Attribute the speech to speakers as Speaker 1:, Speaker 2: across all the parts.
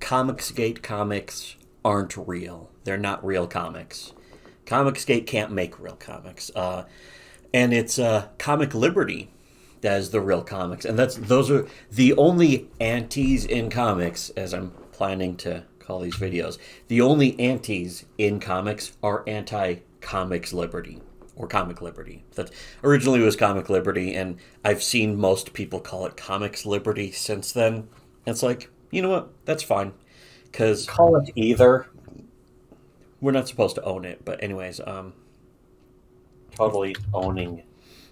Speaker 1: Comicsgate comics aren't real. They're not real comics. Comicsgate can't make real comics. And it's Comic Liberty that is the real comics. And those are the only antis in comics, as I'm planning to call these videos. The only antis in comics are anti-comics liberty. Or Comic Liberty. That originally was Comic Liberty, and I've seen most people call it Comics Liberty since then. And it's like, you know what? That's fine. Because
Speaker 2: Call it either.
Speaker 1: we're not supposed to own it. But anyways,
Speaker 2: Totally owning.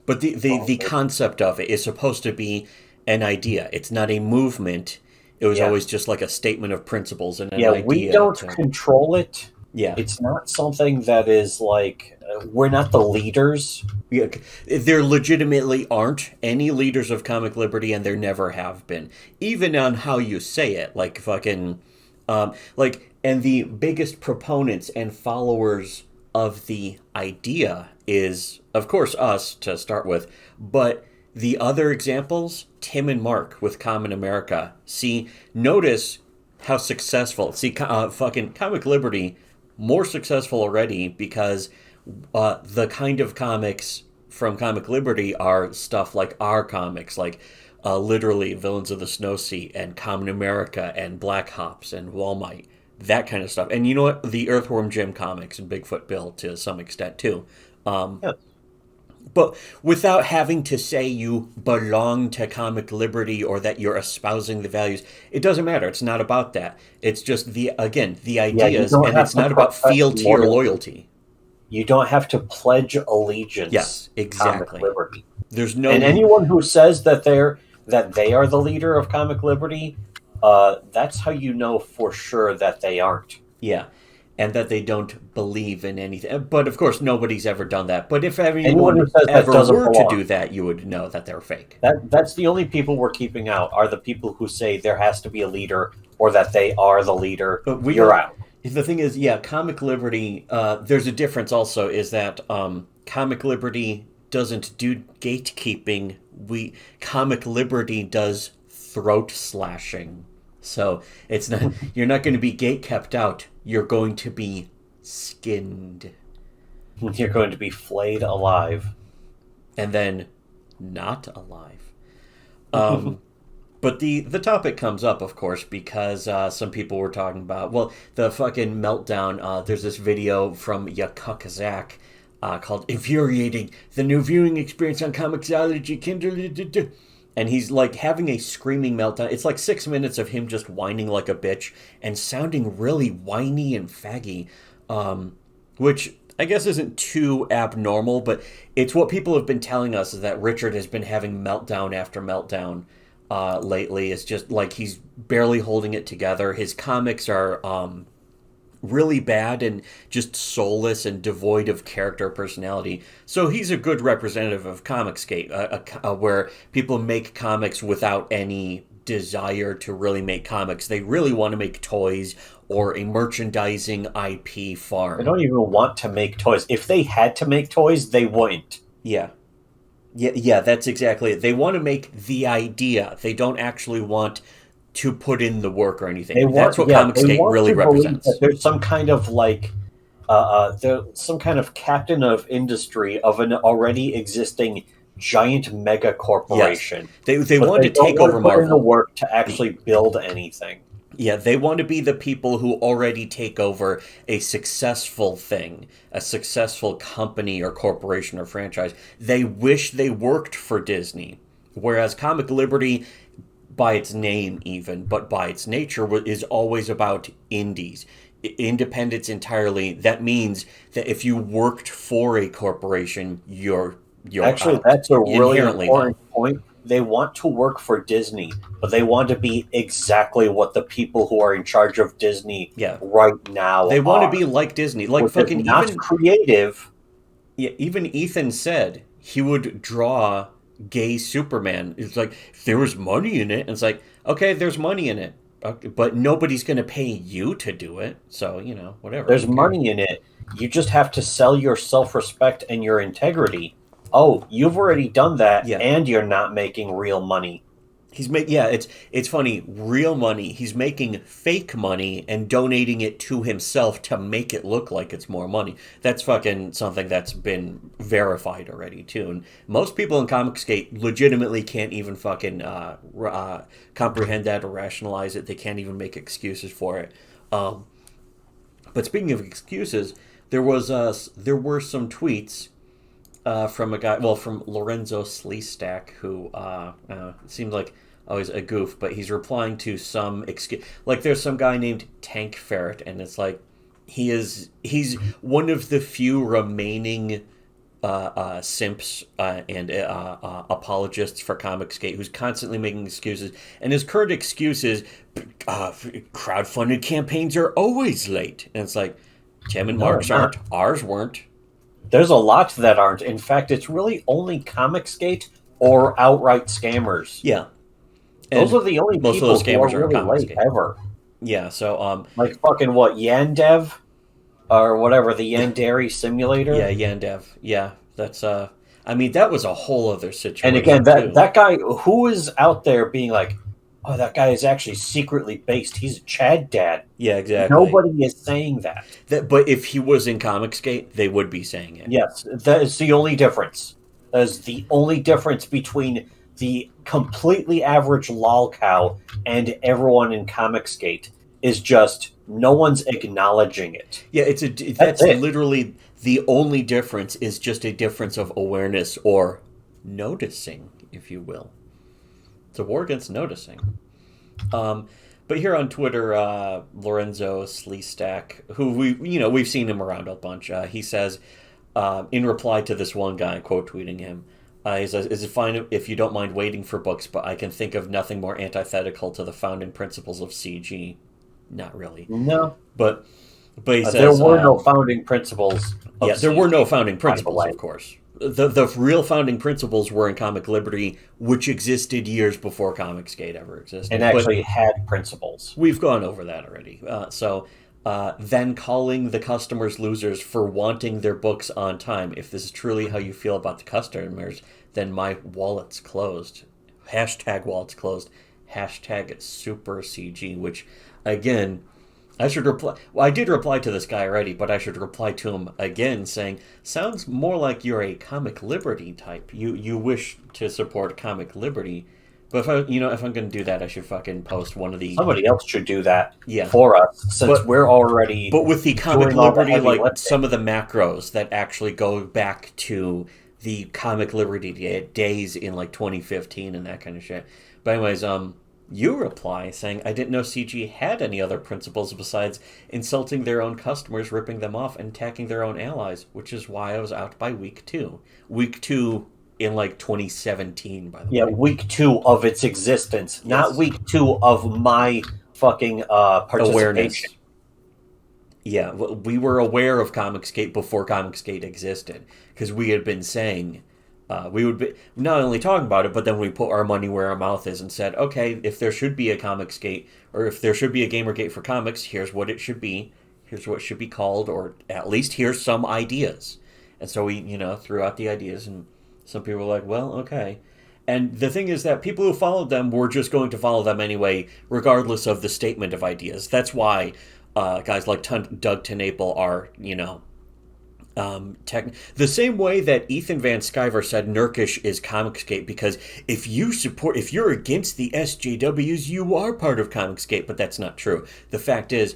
Speaker 1: but the concept of it is supposed to be an idea. It's not a movement. It was
Speaker 2: Yeah.
Speaker 1: always just like a statement of principles and an
Speaker 2: Yeah,
Speaker 1: idea.
Speaker 2: we don't control it.
Speaker 1: Yeah.
Speaker 2: It's not something that is like, we're not the leaders.
Speaker 1: Yeah, there legitimately aren't any leaders of Comic Liberty, and there never have been. Even on how you say it, like fucking, and the biggest proponents and followers of the idea is, of course, us to start with, but the other examples, Tim and Mark with Common America. See, notice how successful. See, fucking Comic Liberty more successful already because the kind of comics from Comic Liberty are stuff like our comics, like literally Villains of the Snow Sea and Common America and Black Hops and Walmite, that kind of stuff. And you know what? The Earthworm Jim comics and Bigfoot Bill to some extent too.
Speaker 2: Yeah.
Speaker 1: But without having to say you belong to Comic Liberty or that you're espousing the values, it doesn't matter. It's not about that. It's just the ideas,
Speaker 2: don't
Speaker 1: and
Speaker 2: have
Speaker 1: it's
Speaker 2: to
Speaker 1: not about
Speaker 2: profess
Speaker 1: field-tier loyalty.
Speaker 2: You don't have to pledge allegiance.
Speaker 1: Yes, exactly.
Speaker 2: Comic Liberty.
Speaker 1: There's no
Speaker 2: And anyone who says that they are the leader of Comic Liberty, that's how you know for sure that they aren't.
Speaker 1: yeah, and that they don't believe in anything. But of course, nobody's ever done that. But if
Speaker 2: Anyone
Speaker 1: anyone
Speaker 2: who says that
Speaker 1: ever
Speaker 2: doesn't
Speaker 1: were
Speaker 2: belong.
Speaker 1: to do that, you would know that they're fake.
Speaker 2: That's the only people we're keeping out are the people who say there has to be a leader or that they are the leader.
Speaker 1: But
Speaker 2: You're out.
Speaker 1: The thing is, yeah, Comic Liberty, there's a difference also, is that Comic Liberty doesn't do gatekeeping. Comic Liberty does throat slashing. So it's not you're not going to be gate kept out. You're going to be skinned.
Speaker 2: You're going to be flayed alive.
Speaker 1: And then not alive. But the topic comes up, of course, because some people were talking about, well, the fucking meltdown. There's this video from Yakuk Zach called Infuriating, the new viewing experience on Comixology Kindle. And he's like having a screaming meltdown. It's like 6 minutes of him just whining like a bitch and sounding really whiny and faggy, which I guess isn't too abnormal, but it's what people have been telling us is that Richard has been having meltdown after meltdown lately. It's just like he's barely holding it together. His comics are really bad and just soulless and devoid of character personality. So he's a good representative of Comicsgate, where people make comics without any desire to really make comics. They really want to make toys or a merchandising IP farm.
Speaker 2: They don't even want to make toys. If they had to make toys, they wouldn't.
Speaker 1: Yeah. Yeah, that's exactly it. They want to make the idea. They don't actually want to put in the work or anything. That's what Comicsgate really represents.
Speaker 2: There's some kind of like, there's some kind of captain of industry of an already existing giant mega corporation.
Speaker 1: Yes. They want to take over
Speaker 2: Marvel. Put in the
Speaker 1: Marvel.
Speaker 2: work to actually build anything.
Speaker 1: Yeah, they want to be the people who already take over a successful thing, a successful company or corporation or franchise. They wish they worked for Disney. Whereas Comic Liberty, by its name even, but by its nature, is always about indies. Independence entirely. That means that if you worked for a corporation, you're
Speaker 2: Actually,
Speaker 1: out.
Speaker 2: that's a really
Speaker 1: Inherently
Speaker 2: important point. They want to work for Disney, but they want to be exactly what the people who are in charge of Disney right now
Speaker 1: They want
Speaker 2: are.
Speaker 1: to be like Disney. Like fucking
Speaker 2: not
Speaker 1: even
Speaker 2: creative.
Speaker 1: Yeah, even Ethan said he would draw gay Superman. It's like, if there was money in it, and it's like, okay, there's money in it, okay, but nobody's going to pay you to do it. So, whatever.
Speaker 2: There's money in it. You just have to sell your self-respect and your integrity. Oh, you've already done that, and you're not making real money.
Speaker 1: it's funny. Real money. He's making fake money and donating it to himself to make it look like it's more money. That's fucking something that's been verified already too. And most people in Comicsgate legitimately can't even fucking comprehend that or rationalize it. They can't even make excuses for it. But speaking of excuses, there were some tweets from a guy, well, from Lorenzo Sleestack, who seemed like always a goof, but he's replying to some excuse. Like, there's some guy named Tank Ferret, and it's like he's one of the few remaining simps and apologists for Comicsgate who's constantly making excuses, and his current excuse is crowdfunded campaigns are always late, and it's like Tim and Mark's aren't, ours weren't.
Speaker 2: There's a lot that aren't. In fact, it's really only Comicsgate or outright scammers.
Speaker 1: Yeah.
Speaker 2: Those are the only
Speaker 1: most
Speaker 2: people
Speaker 1: of those scammers
Speaker 2: who are really late ever.
Speaker 1: Yeah, so
Speaker 2: like fucking what, Yandev? Or whatever, the Yandere simulator?
Speaker 1: Yeah, Yandev. Yeah. That's I mean, that was a whole other situation.
Speaker 2: And again, that guy who is out there being like, oh, that guy is actually secretly based. He's a Chad dad.
Speaker 1: Yeah, exactly.
Speaker 2: Nobody is saying that.
Speaker 1: But if he was in Comicsgate, they would be saying it.
Speaker 2: Yes, that is the only difference. That is the only difference between the completely average lol cow and everyone in Comicsgate is just no one's acknowledging it.
Speaker 1: Yeah, that's literally the only difference, is just a difference of awareness or noticing, if you will. It's a war against noticing. But here on Twitter, Lorenzo Sleestack, who we've seen him around a bunch, he says, in reply to this one guy, quote tweeting him, he says, "Is it fine if you don't mind waiting for books, but I can think of nothing more antithetical to the founding principles of CG." Not really.
Speaker 2: No.
Speaker 1: But he says...
Speaker 2: there were no founding principles.
Speaker 1: Yeah, there were no founding principles, of course. The real founding principles were in Comic Liberty, which existed years before Comicsgate ever existed.
Speaker 2: And actually had principles.
Speaker 1: We've gone over that already. Then calling the customers losers for wanting their books on time. If this is truly how you feel about the customers, then my wallet's closed. #wallet's closed. #super CG, which, again, I should reply. Well, I did reply to this guy already, but I should reply to him again saying, sounds more like you're a Comic Liberty type. You wish to support Comic Liberty. But if I'm going to do that, I should fucking post one of the...
Speaker 2: Somebody else should do that for us, since we're already...
Speaker 1: But with the Comic Liberty, like some of the macros that actually go back to the Comic Liberty days in like 2015 and that kind of shit. But anyways, you reply saying, I didn't know CG had any other principles besides insulting their own customers, ripping them off, and attacking their own allies, which is why I was out by week 2. Week 2... in like 2017, by the way.
Speaker 2: Yeah, week 2 of its existence, not week 2 of my fucking participation. Awareness.
Speaker 1: Yeah, we were aware of Comicsgate before Comicsgate existed, because we had been saying we would be not only talking about it, but then we put our money where our mouth is and said, okay, if there should be a Comicsgate, or if there should be a Gamergate for comics, here's what it should be, here's what it should be called, or at least here's some ideas. And so we, threw out the ideas, and some people were like, well, okay. And the thing is that people who followed them were just going to follow them anyway, regardless of the statement of ideas. That's why guys like Doug TenNapel are, the same way that Ethan Van Sciver said Nurkish is Comicsgate, because if you're against the SJWs, you are part of Comicsgate, but that's not true. The fact is,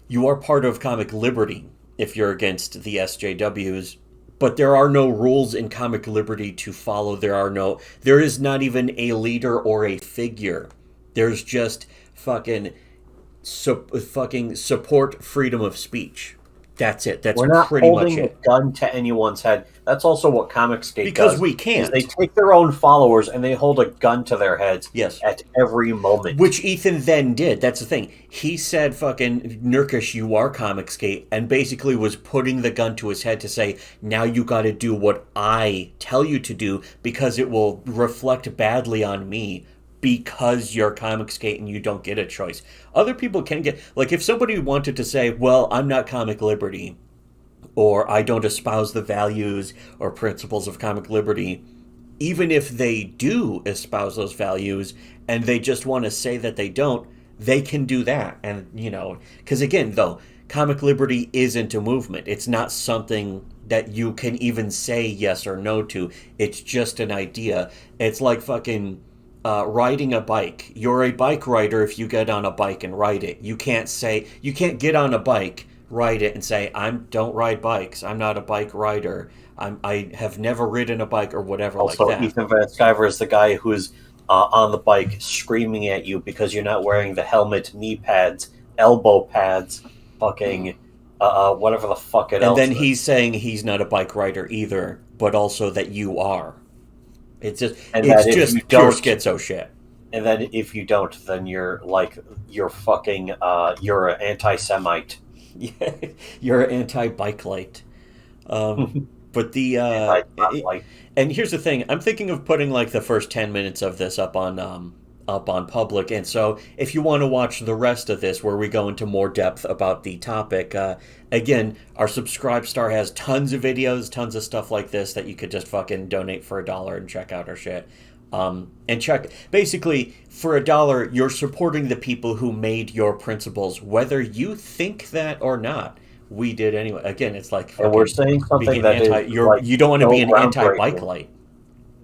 Speaker 1: you are part of Comic Liberty if you're against the SJWs. But there are no rules in Comic Liberty to follow. There is not even a leader or a figure. There's just fucking support freedom of speech. That's it. That's pretty much it. We're not holding a
Speaker 2: gun to anyone's head. That's also what Comicsgate does.
Speaker 1: Because we can't.
Speaker 2: They take their own followers and they hold a gun to their heads at every moment.
Speaker 1: Which Ethan then did. That's the thing. He said, fucking, Nurkish, you are Comicsgate, and basically was putting the gun to his head to say, now you gotta do what I tell you to do, because it will reflect badly on me, because you're Comicsgate and you don't get a choice. Other people can get... Like, if somebody wanted to say, well, I'm not Comic Liberty, or I don't espouse the values or principles of Comic Liberty, even if they do espouse those values and they just want to say that they don't, they can do that. And, because again, though, comic liberty isn't a movement. It's not something that you can even say yes or no to. It's just an idea. It's like fucking riding a bike. You're a bike rider if you get on a bike and ride it. You can't get on a bike, ride it, and say, don't ride bikes. I'm not a bike rider. I have never ridden a bike or whatever
Speaker 2: Also,
Speaker 1: like that.
Speaker 2: Ethan Van Sciver is the guy who's on the bike screaming at you because you're not wearing the helmet, knee pads, elbow pads, fucking whatever the fuck it
Speaker 1: And
Speaker 2: else
Speaker 1: then
Speaker 2: is.
Speaker 1: he's saying he's not a bike rider either, but also that you are.
Speaker 2: And
Speaker 1: It's
Speaker 2: that if
Speaker 1: just
Speaker 2: you
Speaker 1: pure
Speaker 2: don't,
Speaker 1: schizo shit.
Speaker 2: and then if you don't, then you're fucking you're an anti-Semite.
Speaker 1: Yeah, you're an anti-bike light. But
Speaker 2: Anti-spotlight.
Speaker 1: and here's the thing: I'm thinking of putting like the first 10 minutes of this up on public, and so if you want to watch the rest of this, where we go into more depth about the topic, again, our Subscribe Star has tons of videos, tons of stuff like this that you could just fucking donate for $1 and check out our shit. And check basically for $1, you're supporting the people who made your principles, whether you think that or not. We did anyway. Again, it's like
Speaker 2: And we're
Speaker 1: fucking
Speaker 2: saying something
Speaker 1: being
Speaker 2: that
Speaker 1: anti.
Speaker 2: is like
Speaker 1: You don't want to
Speaker 2: so
Speaker 1: be an anti-bike
Speaker 2: groundbreaking.
Speaker 1: light.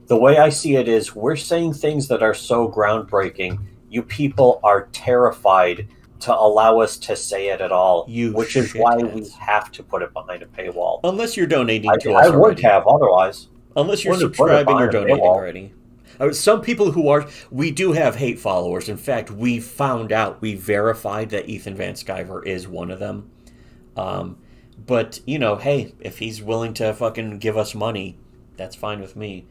Speaker 2: The way I see it is we're saying things that are so groundbreaking, you people are terrified to allow us to say it at all,
Speaker 1: You
Speaker 2: which is why we
Speaker 1: shitheads.
Speaker 2: have to put it behind a paywall.
Speaker 1: Unless you're donating to
Speaker 2: I
Speaker 1: us
Speaker 2: would
Speaker 1: already.
Speaker 2: have otherwise.
Speaker 1: Unless you're
Speaker 2: Wouldn't have put it
Speaker 1: subscribing or
Speaker 2: behind a
Speaker 1: donating
Speaker 2: paywall.
Speaker 1: already. Some people who are, we do have hate followers. In fact, we verified that Ethan Van Sciver is one of them. But, hey, if he's willing to fucking give us money, that's fine with me.